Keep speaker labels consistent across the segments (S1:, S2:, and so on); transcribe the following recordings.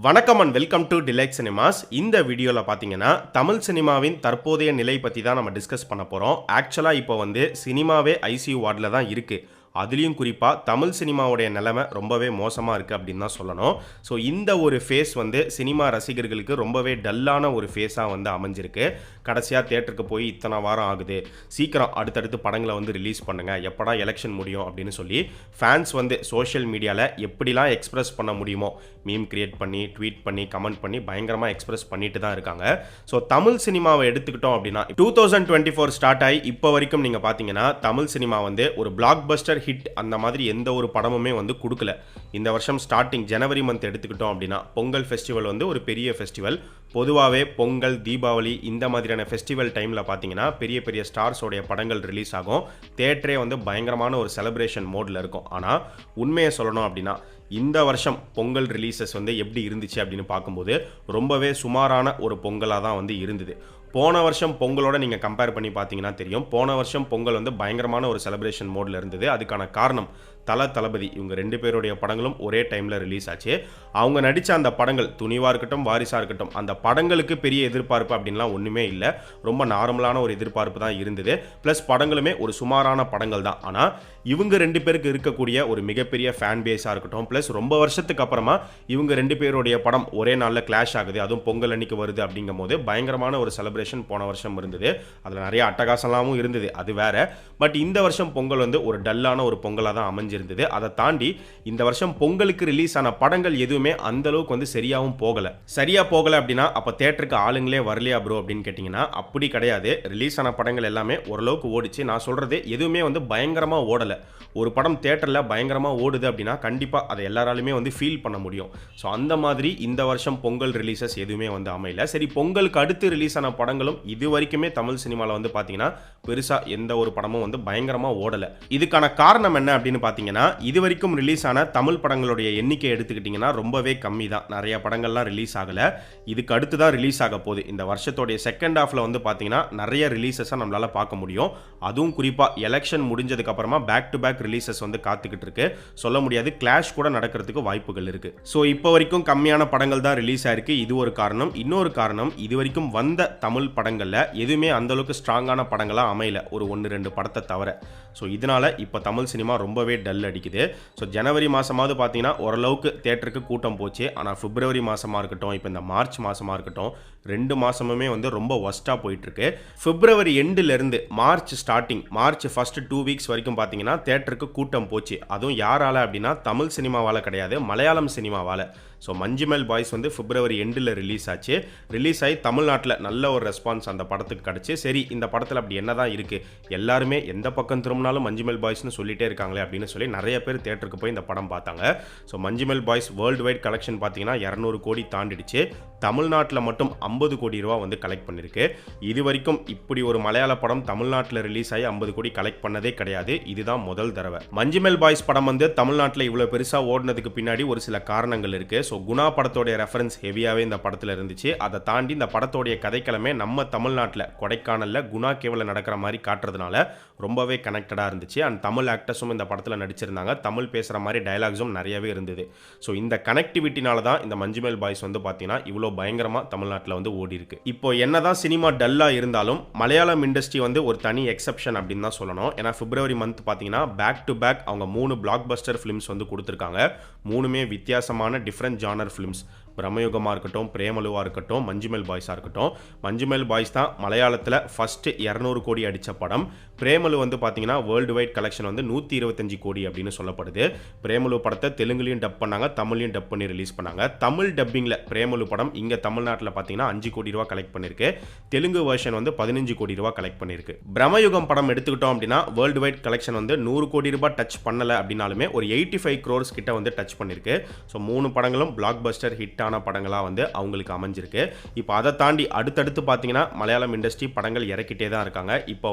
S1: வணக்கம் and welcome to delight cinemas. இந்த வீடியோவில் பார்த்தீங்கன்னா தமிழ் சினிமாவின் தற்போதைய நிலை பற்றி தான் நம்ம டிஸ்கஸ் பண்ண போகிறோம். ஆக்சுவலாக இப்போ சினிமாவே ஐசியூ வார்டில் தான் இருக்குது. அதுலேயும் குறிப்பாக தமிழ் சினிமாவுடைய நிலைமை ரொம்பவே மோசமாக இருக்குது அப்படின்னு தான் சொல்லணும். ஸோ இந்த ஒரு ஃபேஸ் சினிமா ரசிகர்களுக்கு ரொம்பவே டல்லான ஒரு ஃபேஸாக அமைஞ்சிருக்கு. கடைசியாக தேட்டருக்கு போய் இத்தனை வாரம் ஆகுது, சீக்கிரம் அடுத்தடுத்து படங்களை ரிலீஸ் பண்ணுங்கள், எப்படா எலெக்ஷன் முடியும் அப்படின்னு சொல்லி ஃபேன்ஸ் சோஷியல் மீடியாவில் எப்படிலாம் எக்ஸ்பிரஸ் பண்ண முடியுமோ மீம் கிரியேட் பண்ணி, ட்வீட் பண்ணி, கமெண்ட் பண்ணி பயங்கரமாக எக்ஸ்பிரஸ் பண்ணிட்டு தான் இருக்காங்க. ஸோ தமிழ் சினிமாவை எடுத்துக்கிட்டோம் அப்படின்னா 2024 ஸ்டார்ட் ஆகி இப்போ வரைக்கும் நீங்கள் பார்த்தீங்கன்னா தமிழ் சினிமா ஒரு பிளாக் பஸ்டர் ஹிட் அந்த மாதிரி எந்த ஒரு படமுமே கொடுக்கல. இந்த வருஷம் ஸ்டார்டிங் ஜனவரி மந்த் எடுத்துக்கிட்டோம் அப்படின்னா பொங்கல் ஃபெஸ்டிவல் ஒரு பெரிய ஃபெஸ்டிவல். பொதுவாகவே பொங்கல், தீபாவளி இந்த மாதிரியான ஃபெஸ்டிவல் டைமில் பார்த்தீங்கன்னா பெரிய பெரிய ஸ்டார்ஸோடைய படங்கள் ரிலீஸ் ஆகும். தேட்டரே பயங்கரமான ஒரு செலிப்ரேஷன் மோடில் இருக்கும். ஆனால் உண்மையை சொல்லணும் அப்படின்னா இந்த வருஷம் பொங்கல் ரிலீசஸ் எப்படி இருந்துச்சு அப்படின்னு பார்க்கும்போது ரொம்பவே சுமாரான ஒரு பொங்கலாக தான் இருந்தது. போன வருஷம் பொங்கலோட நீங்கள் கம்பேர் பண்ணி பார்த்தீங்கன்னா தெரியும், போன வருஷம் பொங்கல் பயங்கரமான ஒரு செலிப்ரேஷன் மோடில் இருந்தது. அதுக்கான காரணம் தளபதி இவங்க ரெண்டு பேருடைய படங்களும் ஒரே டைமில் ரிலீஸ் ஆச்சு. அவங்க நடித்த அந்த படங்கள் துணிவாக இருக்கட்டும், வாரிசாக இருக்கட்டும், அந்த படங்களுக்கு பெரிய எதிர்பார்ப்பு அப்படின்லாம் ஒன்றுமே இல்லை. ரொம்ப நார்மலான ஒரு எதிர்பார்ப்பு தான் இருந்தது. ப்ளஸ் படங்களுமே ஒரு சுமாரான படங்கள் தான். ஆனால் இவங்க ரெண்டு பேருக்கு இருக்கக்கூடிய ஒரு மிகப்பெரிய ஃபேன் பேஸாக இருக்கட்டும், ப்ளஸ் ரொம்ப வருஷத்துக்கு அப்புறமா இவங்க ரெண்டு பேருடைய படம் ஒரே நாளில் கிளாஷ் ஆகுது, அதுவும் பொங்கல் அன்னைக்கு வருது அப்படிங்கும் போது பயங்கரமான ஒரு செலிப்ரேஷன் போன வருஷம் இருந்தது. அதில் நிறைய அட்டகாசலாமும் இருந்தது, அது வேற. பட் இந்த வருஷம் பொங்கல் ஒரு டல்லான ஒரு பொங்கலாக தான் அமைஞ்சிருந்தது. அதை தாண்டி இந்த வருஷம் பொங்கலுக்கு ரிலீஸ் ஆன படங்கள் எதுவுமே அந்த அளவுக்கு சரியாகவும் போகல அப்படின்னா அப்போ தேட்டருக்கு ஆளுங்களே வரலையா ப்ரோ அப்படின்னு கேட்டிங்கன்னா அப்படி கிடையாது. ரிலீஸ் ஆன படங்கள் எல்லாமே ஓரளவுக்கு ஓடிச்சு. நான் சொல்கிறது எதுவுமே பயங்கரமாக ஓடலை. ஒரு படம் தேட்டரில் பயங்கரமாக ஓடுது அப்படின்னா கண்டிப்பாக அதை எல்லாராலுமே ஃபீல் பண்ண முடியும். ஸோ அந்த மாதிரி இந்த வருஷம் பொங்கல் ரிலீசஸ் எதுவுமே அமையல. சரி, பொங்கலுக்கு அடுத்து ரிலீஸ் ஆன படங்களும் இது வரைக்குமே தமிழ் சினிமாவில் பார்த்தீங்கன்னா பெருசாக எந்த ஒரு படமும் பயங்கரமாக ஓடலை. இதுக்கான காரணம் என்ன அப்படின்னு பார்த்தீங்கன்னா, இது வரைக்கும் ரிலீஸ் ஆன தமிழ் படங்களுடைய எண்ணிக்கை எடுத்துக்கிட்டிங்கன்னா ரொம்பவே கம்மி தான். நிறைய படங்கள்லாம் ரிலீஸ் ஆகலை. இதுக்கு அடுத்து தான் ரிலீஸ் ஆக போகுது. இந்த வருஷத்தோடைய செகண்ட் ஹாஃபில் பார்த்தீங்கன்னா நிறைய ரிலீசஸாக நம்மளால் பார்க்க முடியும். அதுவும் குறிப்பாக எலெக்ஷன் முடிஞ்சதுக்கு அப்புறமா பேக் டு பேக் ரிலீசஸ் காத்துக்கிட்டு இருக்கு. சொல்ல முடியாது, கிளாஷ் கூட நடக்கிறதுக்கு வாய்ப்புகள் இருக்கு. ஸோ இப்போ வரைக்கும் கம்மியான படங்கள் தான் ரிலீஸ் ஆயிருக்கு. இது ஒரு காரணம். இன்னொரு காரணம், இது வரைக்கும் வந்த தமிழ் படங்கள்ல எதுவுமே அந்த அளவுக்கு ஸ்ட்ராங்கான படங்களா அமையல, ஒரு 1-2 படத்தை தவிர. ஸோ இதனால இப்போ தமிழ் சினிமா ரொம்பவே டல் அடிக்குது. ஸோ ஜனவரி மாசமாவது பார்த்தீங்கன்னா ஓரளவுக்கு தேட்டருக்கு கூட்டம் போச்சு. ஆனால் பிப்ரவரி மாசமா இருக்கட்டும், இப்போ இந்த மார்ச் மாசமா இருக்கட்டும், 2 மாசமுமே ரொம்ப ஒஸ்டா போயிட்டு இருக்கு. பிப்ரவரி எண்டில் இருந்து March starting, March first 2 weeks வரைக்கும் பார்த்தீங்கன்னா தேட்டருக்கு கூட்டம் போச்சு. அதுவும் யாரால அப்படின்னா தமிழ் சினிமாவால கிடையாது, மலையாளம் சினிமாவால. ஸோ மஞ்சுமெல் பாய்ஸ் பிப்ரவரி எண்டில் ரிலீஸ் ஆச்சு. ரிலீஸ் ஆகி தமிழ்நாட்டில் நல்ல ஒரு ரெஸ்பான்ஸ் அந்த படத்துக்கு கிடச்சி. சரி, இந்த படத்தில் அப்படி என்ன தான் இருக்குது, எல்லாருமே எந்த பக்கம் திரும்பினாலும் மஞ்சுமெல் பாய்ஸ்னு சொல்லிட்டே இருக்காங்களே அப்படின்னு சொல்லி நிறைய பேர் தேட்டருக்கு போய் இந்த படம் பார்த்தாங்க. So Manjummel boys world wide collection பார்த்தீங்கன்னா 200 கோடி தாண்டிடுச்சு. தமிழ்நாட்டில் மட்டும் 50 கோடி ரூபா கலெக்ட் பண்ணியிருக்கு. இது வரைக்கும் இப்படி ஒரு மலையாள படம் தமிழ்நாட்டில் ரிலீஸ் ஆகி 50 கோடி கலெக்ட் பண்ணதே கிடையாது. இதுதான் முதல் தடவை. மஞ்சுமெல் பாய்ஸ் படம் தமிழ்நாட்டில் இவ்வளோ பெருசாக ஓடினதுக்கு பின்னாடி ஒரு சில காரணங்கள் இருக்குது. ஸோ குணா படத்தோடைய ரெஃபரன்ஸ் ஹெவியாகவே இந்த படத்தில் இருந்துச்சு. அதை தாண்டி இந்த படத்தோடைய கதைக்கிழமை நம்ம தமிழ்நாட்டில் கொடைக்கானலில் குணா கேவல நடக்கிற மாதிரி காட்டுறதுனால ரொம்பவே கனெக்டடாக இருந்துச்சு. அண்ட் தமிழ் ஆக்டர்ஸும் இந்த படத்தில் நடிச்சிருந்தாங்க. தமிழ் பேசுகிற மாதிரி டயலாக்ஸும் நிறையவே இருந்தது. ஸோ இந்த கனெக்டிவிட்டினால தான் இந்த மஞ்சுமெல் பாய்ஸ் பார்த்தீங்கன்னா இவ்வளோ பயங்கரமாக தமிழ்நாட்டில் ஓடி இருக்கு. இப்போ என்னதான் சினிமா டல்லாக இருந்தாலும் மலையாளம் இண்டஸ்ட்ரி ஒரு தனி எக்ஸப்ஷன் அப்படின்னு தான் சொல்லணும். ஏன்னா பிப்ரவரி மந்த் பார்த்தீங்கன்னா பேக் டு பேக் அவங்க 3 பிளாக் பஸ்டர் ஃபிலிம்ஸ் கொடுத்துருக்காங்க. 3மே வித்தியாசமான டிஃப்ரெண்ட் ஜானர் ஃபிலிம்ஸ். பிரம்மயுகமாக இருக்கட்டும், பிரேமலுவாக இருக்கட்டும், மஞ்சுமெல் பாய்ஸாக இருக்கட்டும். மஞ்சுமெல் பாய்ஸ் தான் மலையாளத்தில் ஃபர்ஸ்ட் 200 கோடி அடித்த படம். பிரேமலு பார்த்தீங்கன்னா வேர்ல்டு வைட் கலெக்ஷன் 125 கோடி அப்படின்னு சொல்லப்படுது. பிரேமலு படத்தை தெலுங்குலையும் டப் பண்ணாங்க, தமிழ்லையும் டப் பண்ணி ரிலீஸ் பண்ணாங்க. தமிழ் டப்பிங்கில் பிரேமலு படம் இங்கே தமிழ்நாட்டில் பார்த்தீங்கன்னா 5 கோடி ரூபா கலெக்ட் பண்ணியிருக்கு. தெலுங்கு வெர்ஷன் 15 கோடி ரூபா கலெக்ட் பண்ணியிருக்கு. பிரம்மயுகம் படம் எடுத்துக்கிட்டோம் அப்படின்னா வேர்ல்டு வைட் கலெக்ஷன் 100 கோடி ரூபாய் டச் பண்ணலை அப்படின்னாலுமே ஒரு 85 crores கிட்ட டச் பண்ணியிருக்கு. ஸோ 3 படங்களும் பிளாக் பஸ்டர் ஹிட் படங்களாக அவங்களுக்கு அமைஞ்சிருக்கு. இப்போ அதை தாண்டி அடுத்தடுத்து பார்த்தீங்கன்னா மலையாளம் இண்டஸ்ட்ரி படங்கள் இறக்கிட்டே தான் இருக்காங்க. இப்போ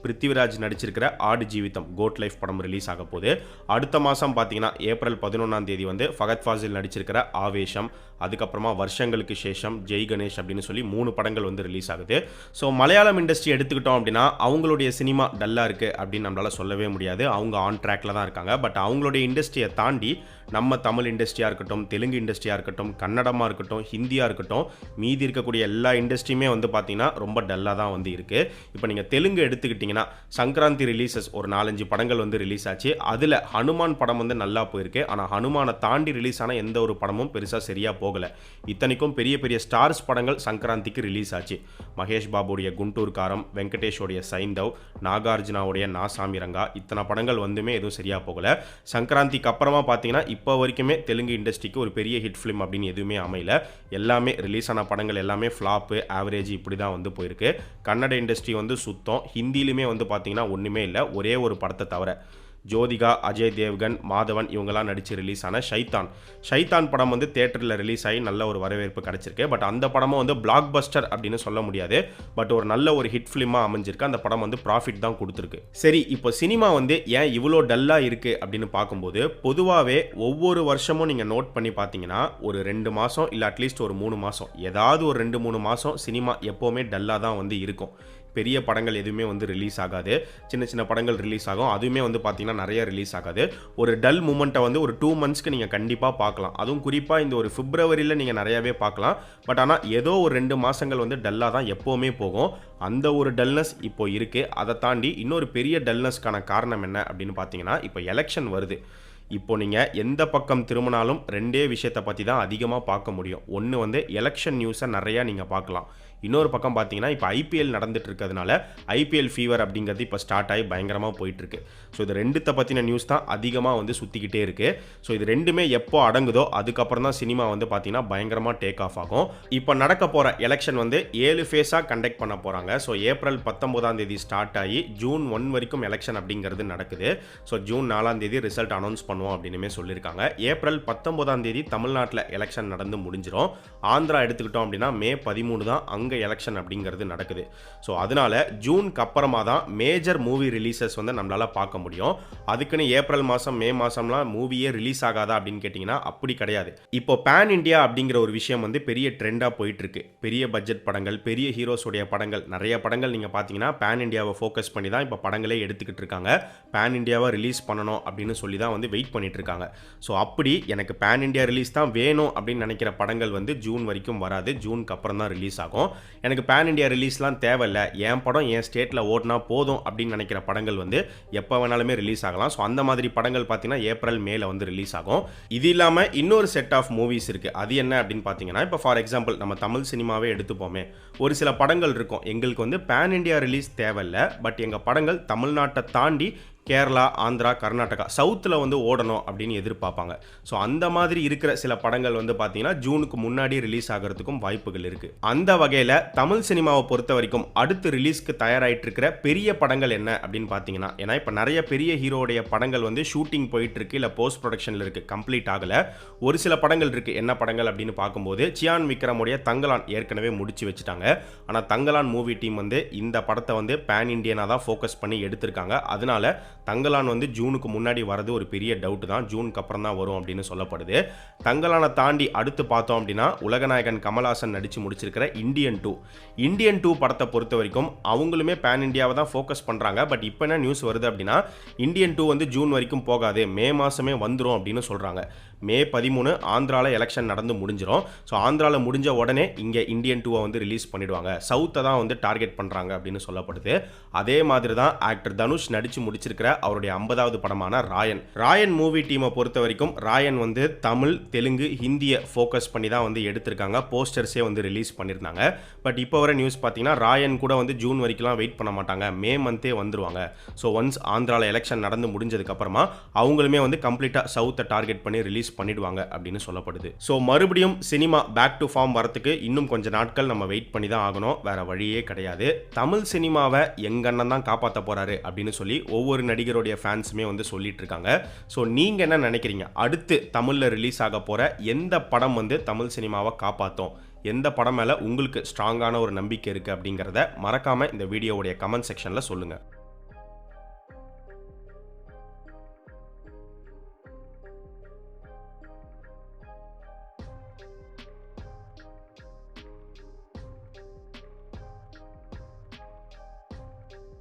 S1: பிருத்திவிராஜ் நடிச்சிருக்கிற ஆடு ஜீவிதம் கோட் லைஃப் படம் ரிலீஸ் ஆக போகுது. அடுத்த மாதம் பார்த்தீங்கன்னா ஏப்ரல் 11ஆம் தேதி ஃபகத் ஃபாசில் நடிச்சிருக்கிற ஆவேஷம், அதுக்கப்புறமா வருஷங்களுக்கு சேஷம், ஜெய் கணேஷ் அப்படின்னு சொல்லி 3 படங்கள் ரிலீஸ் ஆகுது. ஸோ மலையாளம் இண்டஸ்ட்ரி எடுத்துக்கிட்டோம் அப்படின்னா அவங்களுடைய சினிமா டல்லாக இருக்குது அப்படின்னு நம்மளால சொல்லவே முடியாது. அவங்க ஆன் ட்ராக்ல தான் இருக்காங்க. பட் அவங்களுடைய இண்டஸ்ட்ரியை தாண்டி நம்ம தமிழ் இண்டஸ்ட்ரியாக இருக்கட்டும், தெலுங்கு இண்டஸ்ட்ரியாக இருக்கட்டும், கன்னடமாக இருக்கட்டும், ஹிந்தியாக இருக்கட்டும், மீதி இருக்கக்கூடிய எல்லா இண்டஸ்ட்ரியுமே வந்து பார்த்தீங்கன்னா ரொம்ப டல்லாக தான் வந்து இருக்குது. இப்போ நீங்கள் தெலுங்கு எடுத்துக்கிட்டிங்கன்னா சங்கராந்தி ரிலீசஸ் ஒரு 4-5 படங்கள் வந்து ரிலீஸ் ஆச்சு. அதில் ஹனுமான் படம் வந்து நல்லா போயிருக்கு. ஆனால் ஹனுமானை தாண்டி ரிலீஸ் ஆன எந்த ஒரு படமும் பெருசாக சரியாக போகலை. இத்தனைக்கும் பெரிய பெரிய ஸ்டார்ஸ் படங்கள் சங்கராந்திக்கு ரிலீஸ் ஆச்சு. மகேஷ் பாபுடைய குண்டூர் காரம், வெங்கடேஷோடைய சைந்தவ், நாகார்ஜுனாவுடைய நாசாமி ரங்கா, இத்தனை படங்கள் வந்துமே எதுவும் சரியாக போகலை. சங்கராந்திக்கு அப்புறமா பார்த்தீங்கன்னா இப்போ வரைக்குமே தெலுங்கு இண்டஸ்ட்ரிக்கு ஒரு பெரிய ஹிட் ஃபிலிம் அப்படின்னு எதுவுமே அமையல. எல்லாமே ரிலீஸ் ஆன படங்கள் எல்லாமே ஃப்ளாப்பு, ஆவரேஜ் இப்படி தான் வந்து போயிருக்கு. கன்னட இண்டஸ்ட்ரி வந்து சுத்தம். ஹிந்திலுமே வந்து பார்த்தீங்கன்னா ஒன்றுமே இல்லை, ஒரே ஒரு படத்தை தவிர. ஜோதிகா, அஜய் தேவ்கன், மாதவன் இவங்கெல்லாம் நடித்து ரிலீஸ் ஆன ஷைத்தான் படம் வந்து தேட்டரில் ரிலீஸ் ஆகி நல்ல ஒரு வரவேற்பு கிடச்சிருக்கு. பட் அந்த படமும் வந்து பிளாக் பஸ்டர் அப்படின்னு சொல்ல முடியாது. பட் ஒரு நல்ல ஒரு ஹிட் ஃபிலிமாக அமைஞ்சிருக்கு. அந்த படம் வந்து ப்ராஃபிட் தான் கொடுத்துருக்கு. சரி, இப்போ சினிமா வந்து ஏன் இவ்வளோ டல்லாக இருக்குது அப்படின்னு பார்க்கும்போது, பொதுவாகவே ஒவ்வொரு வருஷமும் நீங்கள் நோட் பண்ணி பார்த்தீங்கன்னா ஒரு 2 மாதம் இல்லை அட்லீஸ்ட் ஒரு 3 மாதம், ஏதாவது ஒரு 2-3 மாதம் சினிமா எப்போவுமே டல்லாக தான் வந்து இருக்கும். பெரிய படங்கள் எதுவுமே வந்து ரிலீஸ் ஆகாது. சின்ன சின்ன படங்கள் ரிலீஸ் ஆகும். அதுவுமே வந்து பார்த்தீங்கன்னா நிறைய ரிலீஸ் ஆகாது. ஒரு டல் மூமெண்ட்டை வந்து ஒரு 2 மந்த்ஸ்க்கு நீங்கள் கண்டிப்பாக பார்க்கலாம். அதுவும் குறிப்பாக இந்த ஒரு பிப்ரவரியில் நீங்கள் நிறையாவே பார்க்கலாம். பட் ஆனால் ஏதோ ஒரு 2 மாதங்கள் வந்து டல்லாக தான் எப்போவுமே போகும். அந்த ஒரு டல்னஸ் இப்போ இருக்குது. அதை தாண்டி இன்னொரு பெரிய டல்னஸ்க்கான காரணம் என்ன அப்படின்னு பார்த்தீங்கன்னா, இப்போ எலெக்ஷன் வருது. இப்போ நீங்கள் எந்த பக்கம் திரும்பினாலும் 2 விஷயத்தை பற்றி தான் அதிகமாக பார்க்க முடியும். ஒன்று வந்து எலெக்ஷன் நியூஸை நிறையா நீங்கள் பார்க்கலாம். இன்னொரு பக்கம் பார்த்தீங்கன்னா இப்போ ஐபிஎல் நடந்துட்டு இருக்கிறதுனால ஐபிஎல் ஃபீவர் அப்படிங்கிறது இப்போ ஸ்டார்ட் ஆகி பயங்கரமாக போயிட்டுருக்கு. ஸோ இது 2த்தை பற்றின நியூஸ் தான் அதிகமாக வந்து சுற்றிக்கிட்டே இருக்குது. ஸோ இது 2மே எப்போ அடங்குதோ அதுக்கப்புறம் தான் சினிமா வந்து பார்த்தீங்கன்னா பயங்கரமாக டேக் ஆஃப் ஆகும். இப்போ நடக்க போகிற எலெக்ஷன் வந்து 7 ஃபேஸாக கண்டக்ட் பண்ண போகிறாங்க. ஸோ ஏப்ரல் 19 ஸ்டார்ட் ஆகி ஜூன் 1 வரைக்கும் எலெக்ஷன் அப்படிங்கிறது நடக்குது. ஸோ ஜூன் 4 ரிசல்ட் அனௌன்ஸ் பண்ணுவோம் அப்படின்னுமே சொல்லியிருக்காங்க. ஏப்ரல் 19 தமிழ்நாட்டில் எலெக்ஷன் நடந்து முடிஞ்சிடும். ஆந்திரா எடுத்துக்கிட்டோம் அப்படின்னா மே 13 தான் அங்கே எலெக்ஷன் அப்படிங்கிறது நடக்குது. ஸோ அதனால ஜூனுக்கு அப்புறமா தான் மேஜர் மூவி ரிலீசஸ் வந்து நம்மளால் பார்க்க முடியும். அதுக்குன்னு ஏப்ரல் மாதம் மே மாதம்லாம் மூவியே ரிலீஸ் ஆகாதா அப்படின்னு கேட்டிங்கன்னா அப்படி கிடையாது. இப்போ பேன் இண்டியா அப்படிங்கிற ஒரு விஷயம் வந்து பெரிய ட்ரெண்டாக போயிட்டு இருக்கு. பெரிய பட்ஜெட் படங்கள், பெரிய ஹீரோஸோடைய படங்கள், நிறைய படங்கள் நீங்கள் பார்த்தீங்கன்னா பேன் இண்டியாவை ஃபோக்கஸ் பண்ணி தான் இப்போ படங்களே எடுத்துக்கிட்டு இருக்காங்க. பேன் இண்டியாவை ரிலீஸ் பண்ணணும் அப்படின்னு சொல்லி தான் வந்து வெயிட் பண்ணிட்டு இருக்காங்க. ஸோ அப்படி எனக்கு பேன் இண்டியா ரிலீஸ் தான் வேணும் அப்படின்னு நினைக்கிற படங்கள் வந்து ஜூன் வரைக்கும் வராது. ஜூனுக்கு அப்புறம் தான் ரிலீஸ் ஆகும். எனக்கு பேன் இண்டியா ரிலீஸ்லாம் தேவையில்லை, என் படம் என் ஸ்டேட்டில் ஓடினா போதும் அப்படின்னு நினைக்கிற படங்கள் வந்து எப்போ வேணாலுமே ரிலீஸ் ஆகலாம். ஸோ அந்த மாதிரி படங்கள் பார்த்தீங்கன்னா ஏப்ரல் மேல வந்து ரிலீஸ் ஆகும். இது இல்லாமல் இன்னொரு செட் ஆஃப் மூவிஸ் இருக்குது. அது என்ன அப்படின்னு பார்த்தீங்கன்னா, இப்போ ஃபார் எக்ஸாம்பிள் நம்ம தமிழ் சினிமாவே எடுத்துப்போமே, ஒரு சில படங்கள் இருக்கும் எங்களுக்கு வந்து பேன் இண்டியா ரிலீஸ் தேவையில்லை, பட் எங்கள் படங்கள் தமிழ்நாட்டை தாண்டி கேரளா, ஆந்திரா, கர்நாடகா, சவுத்தில் வந்து ஓடணும் அப்படின்னு எதிர்பார்ப்பாங்க. ஸோ அந்த மாதிரி இருக்கிற சில படங்கள் வந்து பார்த்தீங்கன்னா ஜூனுக்கு முன்னாடி ரிலீஸ் ஆகிறதுக்கும் வாய்ப்புகள் இருக்குது. அந்த வகையில் தமிழ் சினிமாவை பொறுத்த வரைக்கும் அடுத்து ரிலீஸ்க்கு தயாராகிட்டு இருக்கிற பெரிய படங்கள் என்ன அப்படின்னு பார்த்தீங்கன்னா, ஏன்னா இப்போ நிறைய பெரிய ஹீரோடைய படங்கள் வந்து ஷூட்டிங் போயிட்டு இருக்கு, இல்லை போஸ்ட் ப்ரொடக்ஷனில் இருக்குது, கம்ப்ளீட் ஆகலை. ஒரு சில படங்கள் இருக்குது. என்ன படங்கள் அப்படின்னு பார்க்கும்போது, சியான் விக்ரமுடைய தங்கலான் ஏற்கனவே முடிச்சு வச்சுட்டாங்க. ஆனால் தங்கலான் மூவி டீம் வந்து இந்த படத்தை வந்து பேன் இண்டியனாக தான் ஃபோக்கஸ் பண்ணி எடுத்திருக்காங்க. அதனால தங்கலான் வந்து ஜூனுக்கு முன்னாடி வரது ஒரு பெரிய டவுட் தான். ஜூனுக்கு அப்புறம் தான் வரும் அப்படின்னு சொல்லப்படுது. தங்கலானை தாண்டி அடுத்து பார்த்தோம் அப்படின்னா உலகநாயகன் கமல்ஹாசன் நடித்து முடிச்சிருக்கிற இந்தியன் 2 படத்தை பொறுத்த வரைக்கும் அவங்களுமே பேன் இண்டியாவை தான் ஃபோக்கஸ் பண்ணுறாங்க. பட் இப்போ என்ன நியூஸ் வருது அப்படின்னா, இந்தியன் 2 வந்து ஜூன் வரைக்கும் போகாது, மே மாதமே வந்துடும் அப்படின்னு சொல்கிறாங்க. மே 13 ஆந்திராவில் எலெக்ஷன் நடந்து முடிஞ்சிடும். ஸோ ஆந்திராவில் முடிஞ்ச உடனே இங்கே இந்தியன் 2 வந்து ரிலீஸ் பண்ணிடுவாங்க. சவுத்தை தான் வந்து டார்கெட் பண்ணுறாங்க அப்படின்னு சொல்லப்படுது. அதே மாதிரி தான் ஆக்டர் தனுஷ் நடித்து முடிச்சிருக்கிற அவருடைய 50வது படமான ராயன் மூவி டீமை பொறுத்த வரைக்கும் ராயன் வந்து தமிழ், தெலுங்கு, ஹிந்தியை ஃபோக்கஸ் பண்ணி தான் வந்து எடுத்திருக்காங்க. போஸ்டர்ஸே வந்து ரிலீஸ் பண்ணியிருந்தாங்க. பட் இப்போ வர நியூஸ் பார்த்தீங்கன்னா ராயன் கூட வந்து ஜூன் வரைக்கும்லாம் வெயிட் பண்ண மாட்டாங்க, மே மந்தே வந்துருவாங்க. ஸோ ஒன்ஸ் ஆந்திராவில் எலெக்ஷன் நடந்து முடிஞ்சதுக்கு அப்புறமா அவங்களுமே வந்து கம்ப்ளீட்டாக சவுத்தை டார்கெட் பண்ணி ரிலீஸ் பண்ணிடுவாங்க அப்படின்னு சொல்லப்படுது. ஸோ மறுபடியும் சினிமா பேக் டு ஃபார்ம் வரத்துக்கு இன்னும் கொஞ்சம் நாட்கள் நம்ம வெயிட் பண்ணி தான் ஆகணும், வேற வழியே கிடையாது. தமிழ் சினிமாவை எங்க அண்ணன் தான் காப்பாற்ற போறாரு அப்படின்னு சொல்லி ஒவ்வொரு நடிகருடைய ஃபேன்ஸுமே வந்து சொல்லிட்டு இருக்காங்க. ஸோ நீங்க என்ன நினைக்கிறீங்க? அடுத்து தமிழ்ல ரிலீஸ் ஆக போற எந்த படம் வந்து தமிழ் சினிமாவை காப்பாற்றும், எந்த படம் மேல உங்களுக்கு ஸ்ட்ராங்கான ஒரு நம்பிக்கை இருக்கு அப்படிங்கிறத மறக்காம இந்த வீடியோவுடைய கமெண்ட் செக்ஷன்ல சொல்லுங்க.